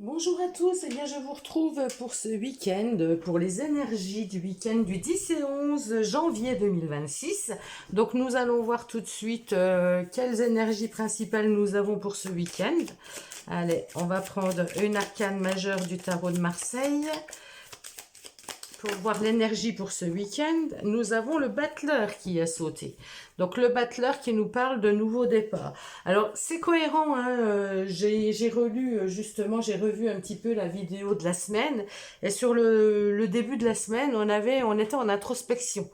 Bonjour à tous, eh bien je vous retrouve pour ce week-end, pour les énergies du week-end du 10 et 11 janvier 2026. Donc nous allons voir tout de suite quelles énergies principales nous avons pour ce week-end. Allez, on va prendre une arcane majeure du tarot de Marseille. Pour voir l'énergie pour ce week-end, nous avons le battleur qui a sauté. Donc le battleur qui nous parle de nouveau départ. Alors c'est cohérent, hein, j'ai relu justement, j'ai revu un petit peu la vidéo de la semaine et sur le début de la semaine, on était en introspection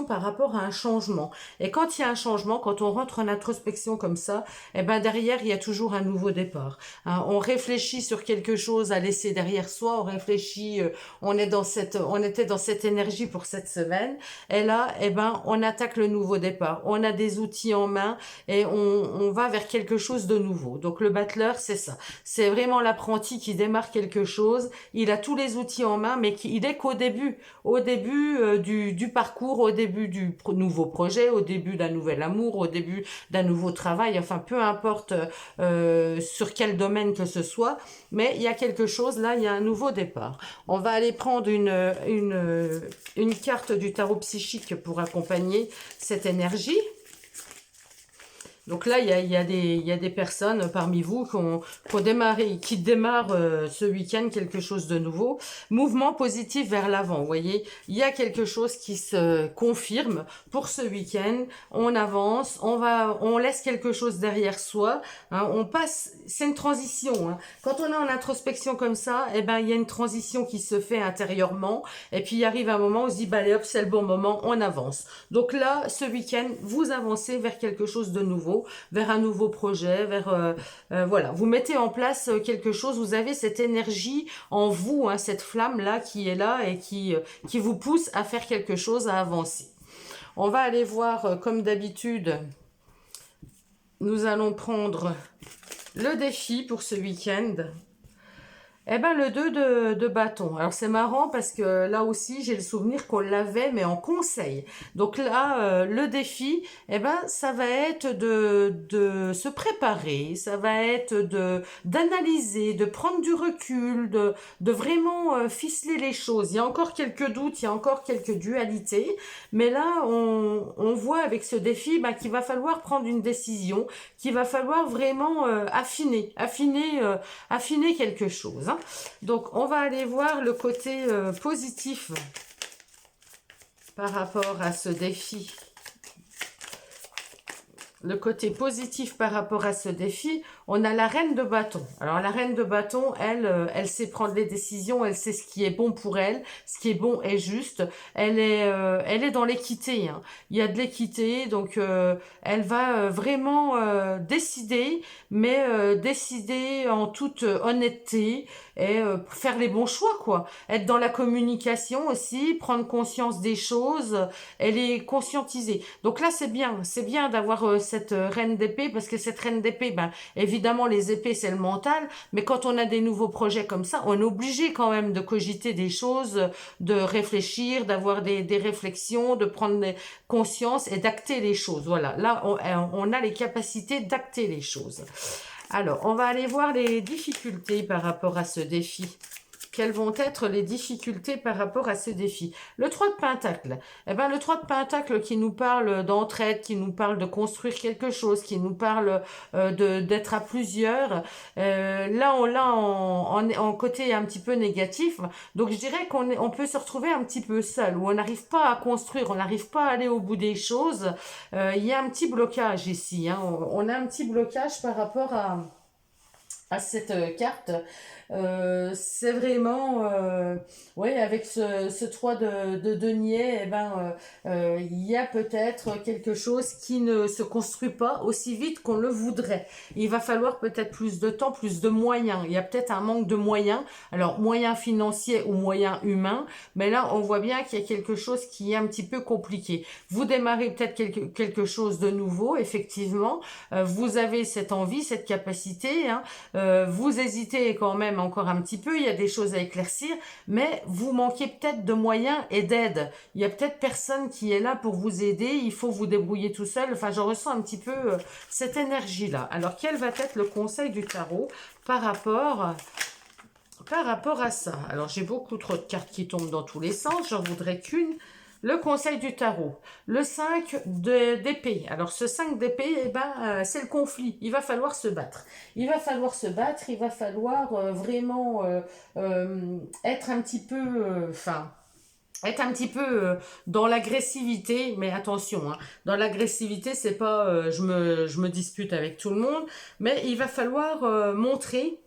par rapport à un changement. Et quand il y a un changement, quand on rentre en introspection comme ça, eh ben derrière il y a toujours un nouveau départ. Hein, on réfléchit sur quelque chose à laisser derrière soi, on réfléchit, on était dans cette énergie pour cette semaine. Et là, eh ben, on attaque le nouveau départ. On a des outils en main et on va vers quelque chose de nouveau. Donc le battleur, c'est ça. C'est vraiment l'apprenti qui démarre quelque chose. Il a tous les outils en main, mais il est qu'au début. Au début du parcours, au début du nouveau projet, au début d'un nouvel amour, au début d'un nouveau travail. Enfin, peu importe sur quel domaine que ce soit. Mais il y a quelque chose, là, il y a un nouveau départ. On va aller prendre une carte du tarot psychique pour accompagner cette énergie. Donc là, il y a des personnes parmi vous qui démarrent ce week-end quelque chose de nouveau. Mouvement positif vers l'avant, vous voyez. Il y a quelque chose qui se confirme pour ce week-end. On avance, on laisse quelque chose derrière soi. Hein, on passe, c'est une transition. Hein. Quand on est en introspection comme ça, eh ben, il y a une transition qui se fait intérieurement. Et puis, il arrive un moment où on se dit, bah, allez hop, c'est le bon moment, on avance. Donc là, ce week-end, vous avancez vers quelque chose de nouveau, vers un nouveau projet, voilà, vous mettez en place quelque chose, vous avez cette énergie en vous, hein, cette flamme là qui est là et qui vous pousse à faire quelque chose, à avancer. On va aller voir comme d'habitude, nous allons prendre le défi pour ce week-end. Eh ben le 2 de bâton. Alors c'est marrant parce que là aussi j'ai le souvenir qu'on l'avait mais en conseil. Donc là le défi, eh ben ça va être de se préparer, ça va être d'analyser, de prendre du recul, de vraiment ficeler les choses. Il y a encore quelques doutes, il y a encore quelques dualités, mais là on voit avec ce défi qu'il va falloir prendre une décision, qu'il va falloir vraiment affiner quelque chose. Hein. Donc, on va aller voir le côté positif par rapport à ce défi. Le côté positif par rapport à ce défi, on a la reine de bâton. Alors la reine de bâton, elle sait prendre les décisions, elle sait ce qui est bon pour elle, ce qui est bon et juste. Elle est dans l'équité. Hein. Il y a de l'équité, donc elle va vraiment décider, mais décider en toute honnêteté et faire les bons choix, quoi. Être dans la communication aussi, prendre conscience des choses, elle est conscientisée. Donc là, c'est bien d'avoir cette reine d'épée, parce que cette reine d'épée, ben, évidemment, les épées, c'est le mental, mais quand on a des nouveaux projets comme ça, on est obligé quand même de cogiter des choses, de réfléchir, d'avoir des réflexions, de prendre conscience et d'acter les choses. Voilà, là, on a les capacités d'acter les choses. Alors, on va aller voir les difficultés par rapport à ce défi. Quelles vont être les difficultés par rapport à ce défi? Le 3 de Pentacle. Eh ben, le 3 de Pentacle qui nous parle d'entraide, qui nous parle de construire quelque chose, qui nous parle d'être à plusieurs. Là, on l'a en côté un petit peu négatif. Donc, je dirais on peut se retrouver un petit peu seul, où on n'arrive pas à construire, on n'arrive pas à aller au bout des choses. Il y a un petit blocage ici. Hein. On a un petit blocage par rapport à cette carte. C'est vraiment ouais, avec ce 3 de denier, eh ben, il y a peut-être quelque chose qui ne se construit pas aussi vite qu'on le voudrait. Il va falloir peut-être plus de temps, plus de moyens. Il y a peut-être un manque de moyens, alors moyens financiers ou moyens humains, mais là on voit bien qu'il y a quelque chose qui est un petit peu compliqué. Vous démarrez peut-être quelque chose de nouveau, effectivement, vous avez cette envie, cette capacité, hein, Vous hésitez quand même encore un petit peu, il y a des choses à éclaircir, mais vous manquez peut-être de moyens et d'aide. Il y a peut-être personne qui est là pour vous aider, il faut vous débrouiller tout seul. Enfin, je ressens un petit peu cette énergie-là. Alors, quel va être le conseil du tarot par rapport à ça? Alors, j'ai beaucoup trop de cartes qui tombent dans tous les sens, j'en voudrais qu'une. Le conseil du tarot, le 5 d'épée. Alors ce 5 d'épée, eh ben, c'est le conflit. Il va falloir se battre. Il va falloir se battre, il va falloir vraiment être un petit peu... être un petit peu dans l'agressivité, mais attention, hein, dans l'agressivité, c'est pas je me dispute avec tout le monde, mais il va falloir montrer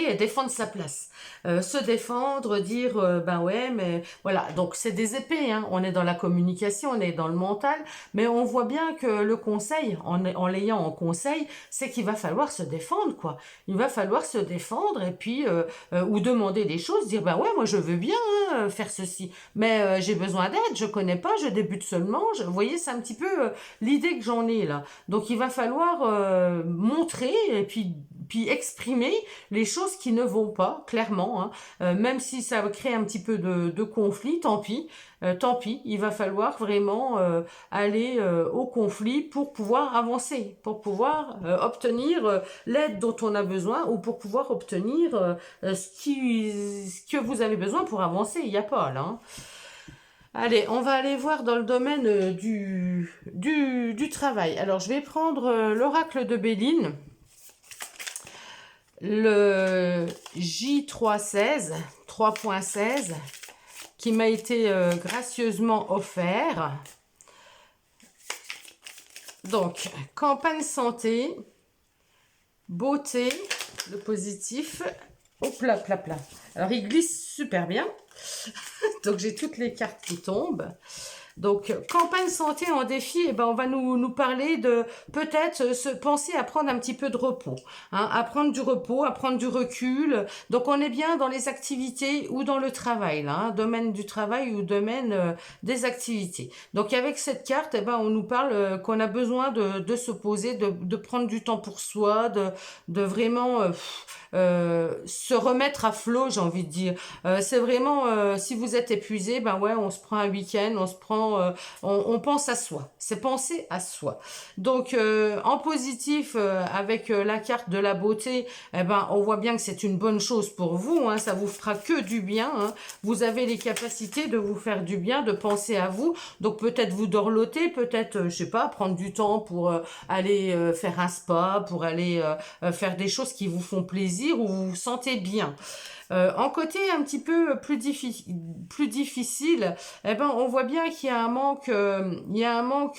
et défendre sa place. Se défendre, dire ben ouais, mais voilà. Donc c'est des épées, hein. On est dans la communication, on est dans le mental, mais on voit bien que le conseil, en l'ayant en conseil, c'est qu'il va falloir se défendre, quoi. Il va falloir se défendre et puis ou demander des choses, dire ben ouais, moi je veux bien hein, faire ceci, mais j'ai besoin d'aide, je connais pas, je débute seulement. Vous voyez, c'est un petit peu l'idée que j'en ai là. Donc il va falloir montrer et puis exprimer les choses qui ne vont pas, clairement, hein. Même si ça crée un petit peu de conflit, tant pis, il va falloir vraiment aller au conflit pour pouvoir avancer, pour pouvoir obtenir l'aide dont on a besoin ou pour pouvoir obtenir ce que vous avez besoin pour avancer, il n'y a pas là, hein. Allez, on va aller voir dans le domaine du travail. Alors, je vais prendre l'oracle de Béline. Le J316, 3.16, qui m'a été gracieusement offert. Donc, campagne santé, beauté, le positif. Hop là, plat, plat. Alors, il glisse super bien. Donc, j'ai toutes les cartes qui tombent. Donc, campagne santé en défi, eh ben, on va nous parler de peut-être se penser à prendre un petit peu de repos, hein, à prendre du repos, à prendre du recul. Donc, on est bien dans les activités ou dans le travail, là, hein, domaine du travail ou domaine des activités. Donc, avec cette carte, eh ben, on nous parle qu'on a besoin de se poser, de prendre du temps pour soi, de vraiment se remettre à flot, j'ai envie de dire. C'est vraiment, si vous êtes épuisé, ben ouais, on se prend un week-end, on se prend on pense à soi, c'est penser à soi. Donc en positif avec la carte de la beauté, eh ben on voit bien que c'est une bonne chose pour vous, hein, ça vous fera que du bien, hein. Vous avez les capacités de vous faire du bien, de penser à vous. Donc peut-être vous dorloter, peut-être je sais pas, prendre du temps pour aller faire un spa, pour aller faire des choses qui vous font plaisir ou vous vous sentez bien. En côté un petit peu plus difficile, eh ben on voit bien qu'il y a un manque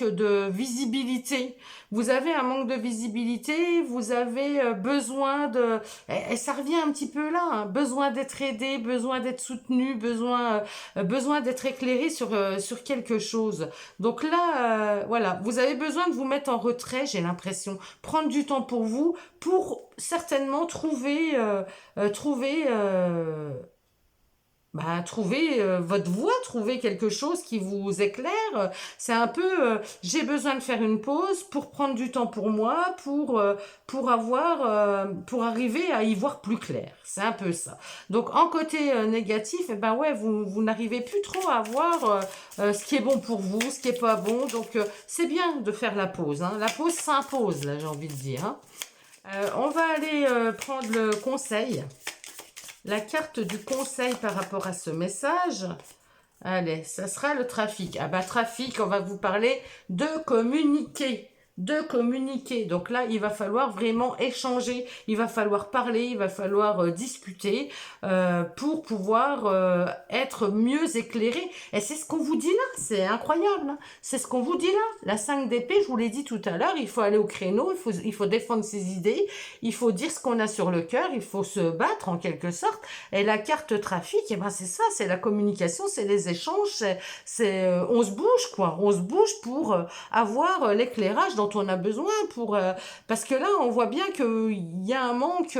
de visibilité. Vous avez un manque de visibilité, vous avez besoin de, et ça revient un petit peu là, hein, besoin d'être aidé, besoin d'être soutenu, besoin d'être éclairé sur quelque chose. Donc là, voilà, vous avez besoin de vous mettre en retrait, j'ai l'impression, prendre du temps pour vous, pour certainement trouver votre voie, trouver quelque chose qui vous éclaire. C'est un peu, j'ai besoin de faire une pause pour prendre du temps pour moi, pour arriver à y voir plus clair. C'est un peu ça. Donc en côté négatif, eh ben ouais, vous n'arrivez plus trop à voir ce qui est bon pour vous, ce qui est pas bon. Donc c'est bien de faire la pause, hein. La pause s'impose, là, j'ai envie de dire, hein. On va aller prendre le conseil. La carte du conseil par rapport à ce message. Allez, ça sera le trafic. Ah bah trafic, on va vous parler de communiquer. Donc là, il va falloir vraiment échanger, il va falloir parler, il va falloir discuter pour pouvoir être mieux éclairé. Et c'est ce qu'on vous dit là, c'est incroyable, hein. C'est ce qu'on vous dit là. La 5 d'épée, je vous l'ai dit tout à l'heure, il faut aller au créneau, il faut défendre ses idées, il faut dire ce qu'on a sur le cœur, il faut se battre en quelque sorte. Et la carte trafic, eh ben c'est ça, c'est la communication, c'est les échanges, on se bouge quoi, on se bouge pour avoir l'éclairage dont on a besoin pour... parce que là, on voit bien qu'il y a un manque...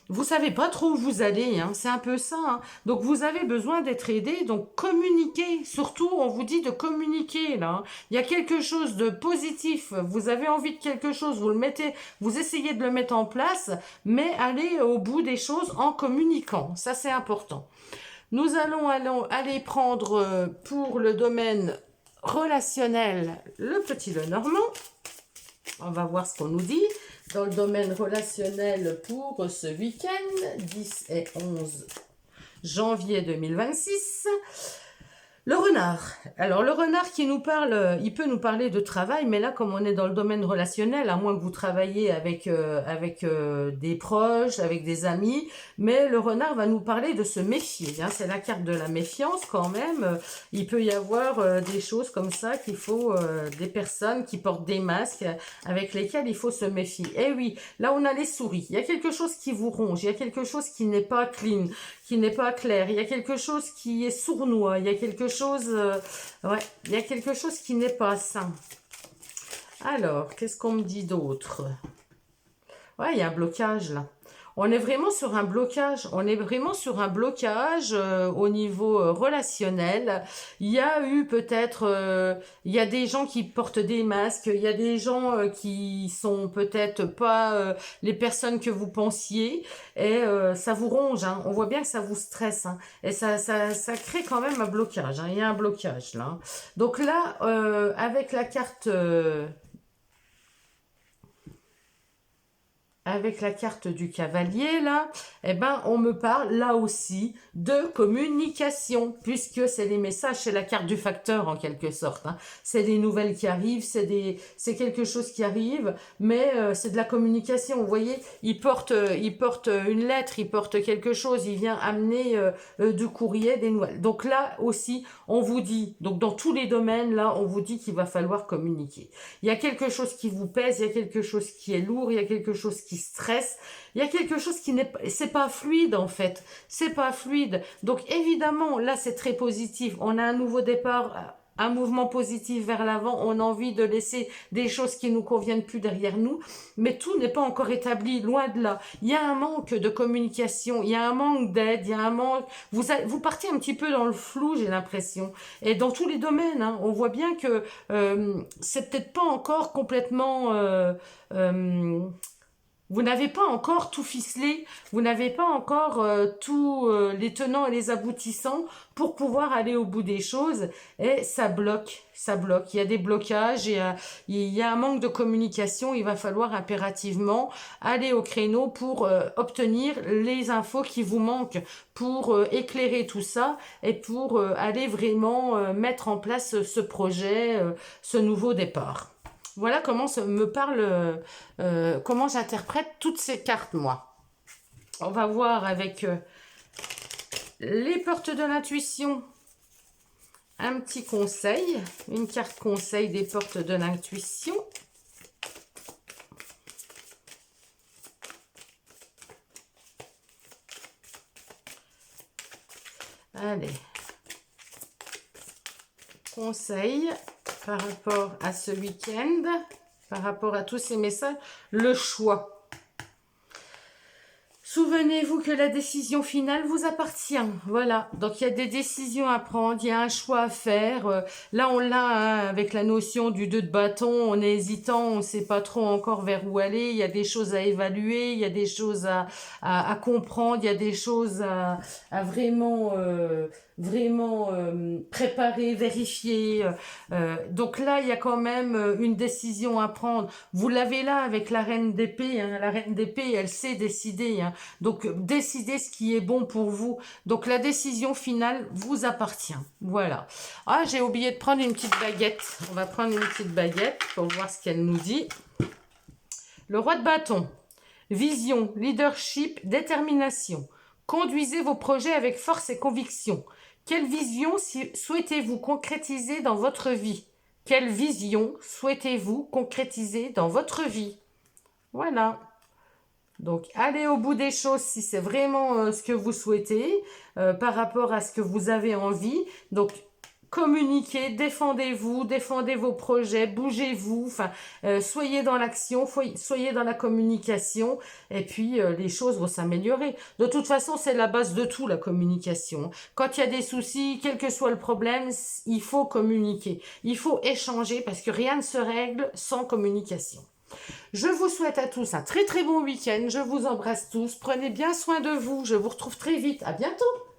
vous savez pas trop où vous allez, hein, c'est un peu ça. Hein. Donc vous avez besoin d'être aidé, donc communiquez. Surtout, on vous dit de communiquer là. Hein. Il y a quelque chose de positif. Vous avez envie de quelque chose, vous le mettez, vous essayez de le mettre en place, mais allez au bout des choses en communiquant. Ça c'est important. Nous allons aller prendre pour le domaine relationnel le petit Lenormand. On va voir ce qu'on nous dit dans le domaine relationnel pour ce week-end, 10 et 11 janvier 2026. Le renard. Alors, le renard qui nous parle, il peut nous parler de travail, mais là, comme on est dans le domaine relationnel, à moins que vous travaillez avec des proches, avec des amis, mais le renard va nous parler de se méfier. Hein, c'est la carte de la méfiance quand même. Il peut y avoir des choses comme ça qu'il faut, des personnes qui portent des masques avec lesquels il faut se méfier. Eh oui, là, on a les souris. Il y a quelque chose qui vous ronge, il y a quelque chose qui n'est pas clean, qui n'est pas clair, il y a quelque chose qui est sournois, il y a quelque chose, ouais, il y a quelque chose qui n'est pas sain. Alors, qu'est-ce qu'on me dit d'autre? Ouais, il y a un blocage là. On est vraiment sur un blocage, on est vraiment sur un blocage au niveau relationnel. Il y a eu peut-être, il y a des gens qui portent des masques, il y a des gens qui sont peut-être pas les personnes que vous pensiez, et ça vous ronge, hein. On voit bien que ça vous stresse, hein. Et ça crée quand même un blocage, hein. Il y a un blocage là. Donc là, avec la carte... avec la carte du cavalier, là, eh ben, on me parle, là aussi, de communication, puisque c'est les messages, c'est la carte du facteur, en quelque sorte. Hein. C'est des nouvelles qui arrivent, c'est quelque chose qui arrive, mais c'est de la communication. Vous voyez, il porte une lettre, il porte quelque chose, il vient amener du courrier, des nouvelles. Donc là aussi, on vous dit, donc dans tous les domaines, là, on vous dit qu'il va falloir communiquer. Il y a quelque chose qui vous pèse, il y a quelque chose qui est lourd, il y a quelque chose qui stresse, il y a quelque chose qui n'est c'est pas fluide en fait, c'est pas fluide. Donc évidemment là c'est très positif, on a un nouveau départ, un mouvement positif vers l'avant, on a envie de laisser des choses qui nous conviennent plus derrière nous, mais tout n'est pas encore établi, loin de là. Il y a un manque de communication, il y a un manque d'aide, il y a un manque, vous partez un petit peu dans le flou, j'ai l'impression, et dans tous les domaines, hein, on voit bien que c'est peut-être pas encore complètement vous n'avez pas encore tout ficelé, vous n'avez pas encore tous les tenants et les aboutissants pour pouvoir aller au bout des choses, et ça bloque, ça bloque. Il y a des blocages, il y a un manque de communication, il va falloir impérativement aller au créneau pour obtenir les infos qui vous manquent, pour éclairer tout ça et pour aller vraiment mettre en place ce projet, ce nouveau départ. Voilà comment me parle, comment j'interprète toutes ces cartes, moi. On va voir avec les portes de l'intuition, un petit conseil, une carte conseil des portes de l'intuition. Allez. Conseil par rapport à ce week-end, par rapport à tous ces messages, le choix. Souvenez-vous que la décision finale vous appartient. Voilà, donc il y a des décisions à prendre, il y a un choix à faire. Là, on l'a hein, avec la notion du 2 de bâton, on est hésitant, on ne sait pas trop encore vers où aller. Il y a des choses à évaluer, il y a des choses à comprendre, il y a des choses à vraiment... vraiment préparer, vérifier. Donc là, il y a quand même une décision à prendre. Vous l'avez là avec la reine d'épée. Hein. La reine d'épée, elle sait décider. Hein. Donc, décidez ce qui est bon pour vous. Donc, la décision finale vous appartient. Voilà. Ah, j'ai oublié de prendre une petite baguette. On va prendre une petite baguette pour voir ce qu'elle nous dit. Le roi de bâton. Vision, leadership, détermination. Conduisez vos projets avec force et conviction. Quelle vision souhaitez-vous concrétiser dans votre vie? Quelle vision souhaitez-vous concrétiser dans votre vie? Voilà. Donc, allez au bout des choses si c'est vraiment ce que vous souhaitez par rapport à ce que vous avez envie. Donc, communiquez, défendez-vous, défendez vos projets, bougez-vous, enfin, soyez dans l'action, soyez dans la communication, et puis les choses vont s'améliorer. De toute façon, c'est la base de tout, la communication. Quand il y a des soucis, quel que soit le problème, il faut communiquer, il faut échanger, parce que rien ne se règle sans communication. Je vous souhaite à tous un très très bon week-end, je vous embrasse tous, prenez bien soin de vous, je vous retrouve très vite, à bientôt.